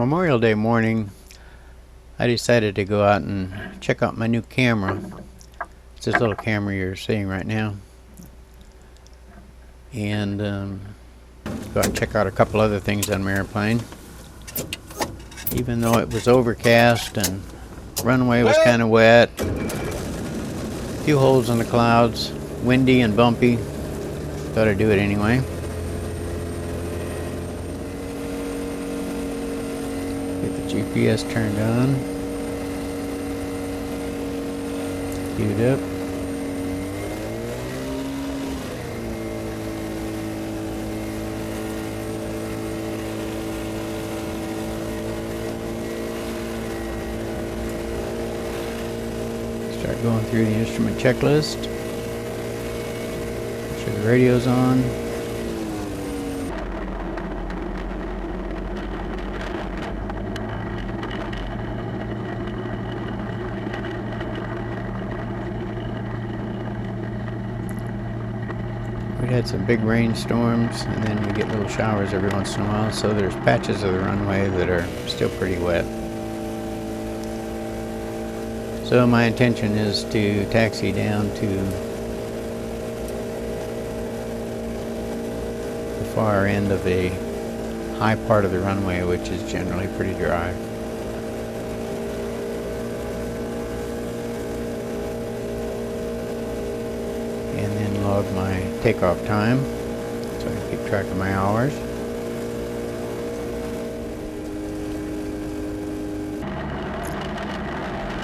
Memorial Day morning, I decided to go out and check out my new camera. It's this little camera you're seeing right now. And go out and check out a couple other things on my airplane. Even though it was overcast and runway was kind of wet, a few holes in the clouds, windy and bumpy, thought I'd do it anyway. Get the GPS turned on, queued up. Start going through the instrument checklist. Make sure the radio's on. We had some big rainstorms, and then we get little showers every once in a while, so there's patches of the runway that are still pretty wet. So my intention is to taxi down to the far end of the high part of the runway, which is generally pretty dry. And then log my takeoff time so I can keep track of my hours.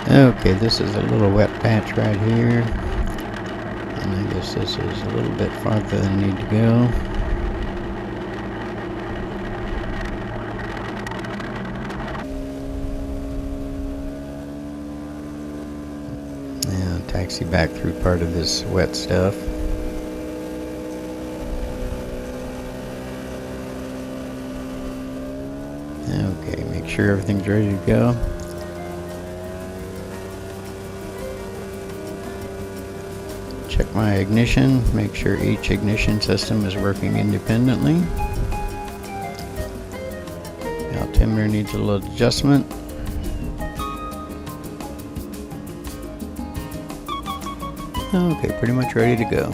Okay, this is a little wet patch right here, and I guess this is a little bit farther than I need to go. Now taxi back through part of this wet stuff. Okay, make sure everything's ready to go. Check my ignition, make sure each ignition system is working independently. Altimeter needs a little adjustment. Okay, pretty much ready to go.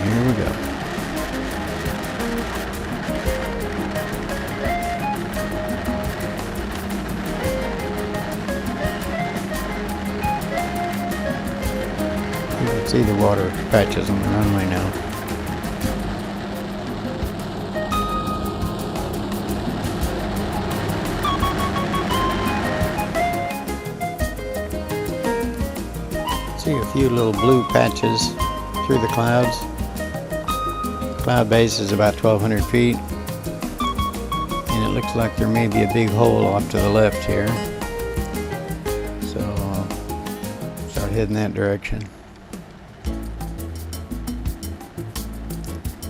Here we go. You can see the water patches on the runway now. See a few little blue patches through the clouds. Cloud base is about 1,200 feet, and it looks like there may be a big hole off to the left here, so I'll start heading that direction.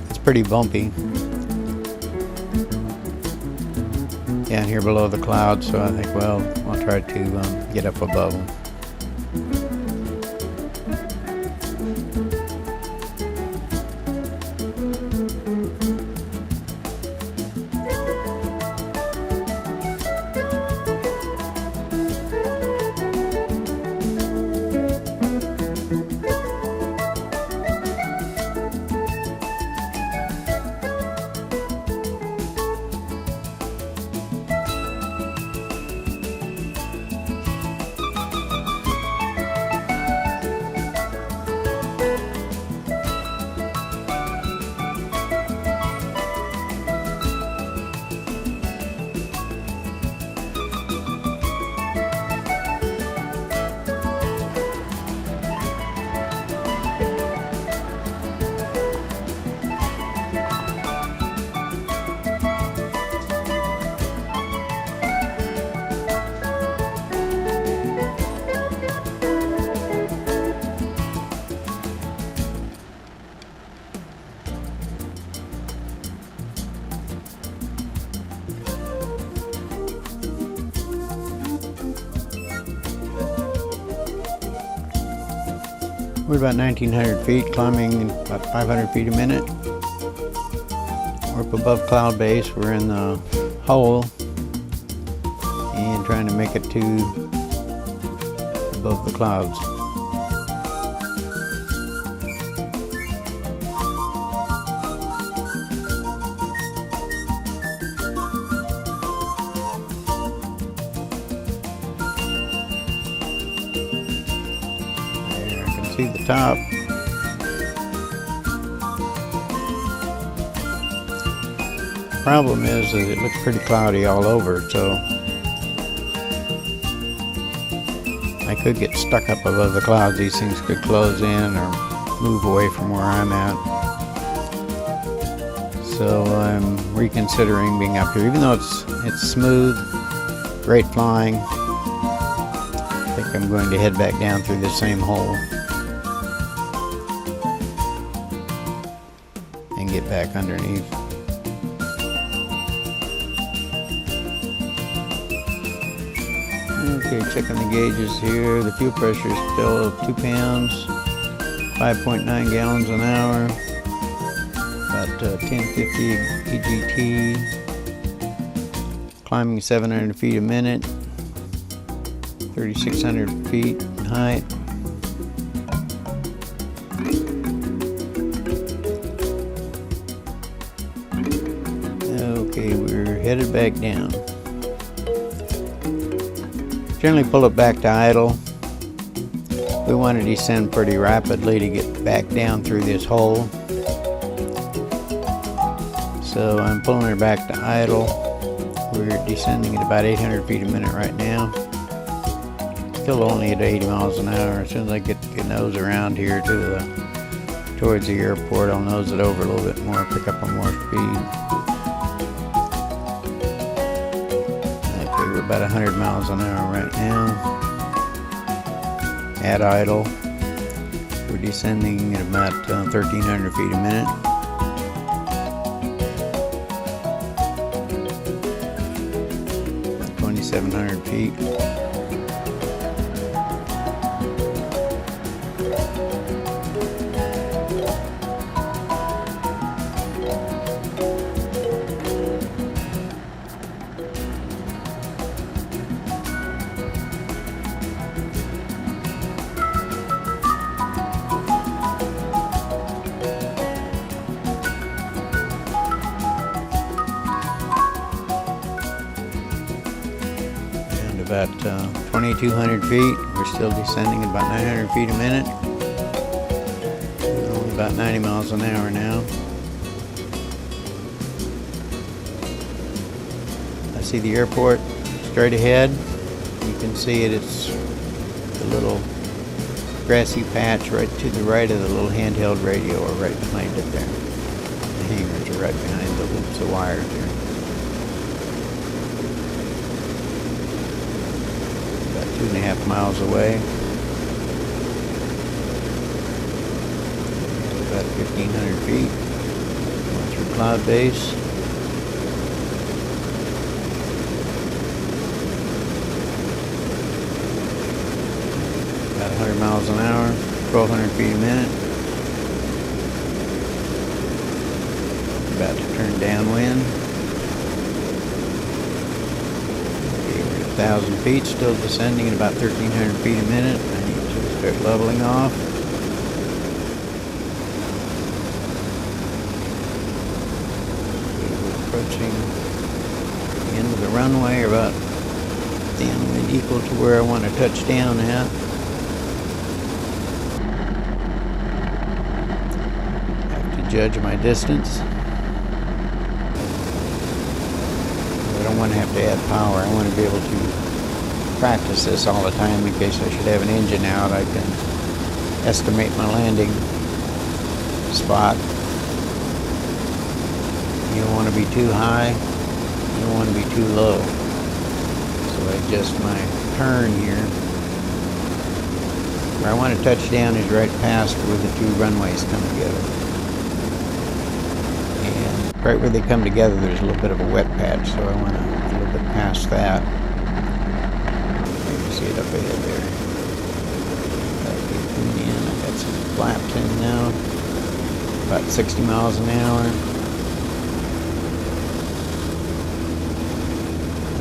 It's pretty bumpy down here below the clouds, so I think, well, I'll try to get up above them. We're about 1,900 feet, climbing about 500 feet a minute. We're up above cloud base. We're in the hole and trying to make it to above the clouds. There, I can see the top. Problem is that it looks pretty cloudy all over, so I could get stuck up above the clouds. These things could close in or move away from where I'm at. So I'm reconsidering being up here, even though it's smooth, great flying. I think I'm going to head back down through the same hole and get back underneath. Okay, checking the gauges here. The fuel pressure is still 2 pounds, 5.9 gallons an hour, about 1050 EGT, climbing 700 feet a minute, 3,600 feet in height. Okay, we're headed back down. Generally pull it back to idle. We want to descend pretty rapidly to get back down through this hole. So I'm pulling her back to idle. We're descending at about 800 feet a minute right now. Still only at 80 miles an hour. As soon as I get the nose around here to towards the airport, I'll nose it over a little bit more, pick up on more speed. We're about 100 miles an hour right now at idle. We're descending at about 1,300 feet a minute. About 2,700 feet. About 2,200 feet. We're still descending at about 900 feet a minute. Only about 90 miles an hour now. I see the airport straight ahead. You can see it. It's the little grassy patch right to the right of the little handheld radio, or right behind it there. The hangars are right behind the loops of wires there. 2.5 miles away. About 1,500 feet. Going through cloud base. About 100 miles an hour, 1,200 feet a minute. About to turn downwind. 1,000 feet, still descending at about 1,300 feet a minute. I need to start leveling off. We're approaching the end of the runway, or about downwind equal to where I want to touch down at. Have to judge my distance. I don't want to have to add power. I want to be able to practice this all the time in case I should have an engine out. I can estimate my landing spot. You don't want to be too high. You don't want to be too low. So I adjust my turn here. Where I want to touch down is right past where the two runways come together. Right where they come together, there's a little bit of a wet patch, so I want to a little bit past that. You can see it up ahead there. I got some flaps in now. About 60 miles an hour.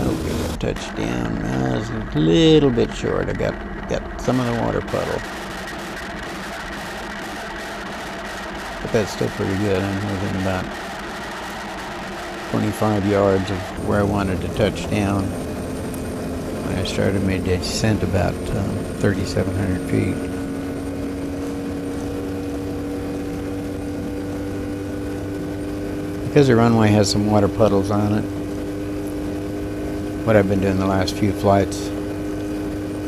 Okay, touchdown. I was a little bit short. I got some of the water puddle. But that's still pretty good. I'm within about 25 yards of where I wanted to touch down. When I started my descent about 3,700 feet. Because the runway has some water puddles on it, what I've been doing the last few flights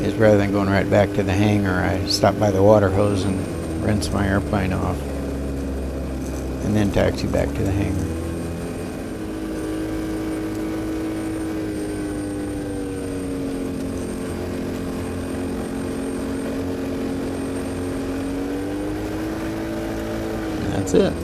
is rather than going right back to the hangar, I stop by the water hose and rinse my airplane off and then taxi back to the hangar. And that's it.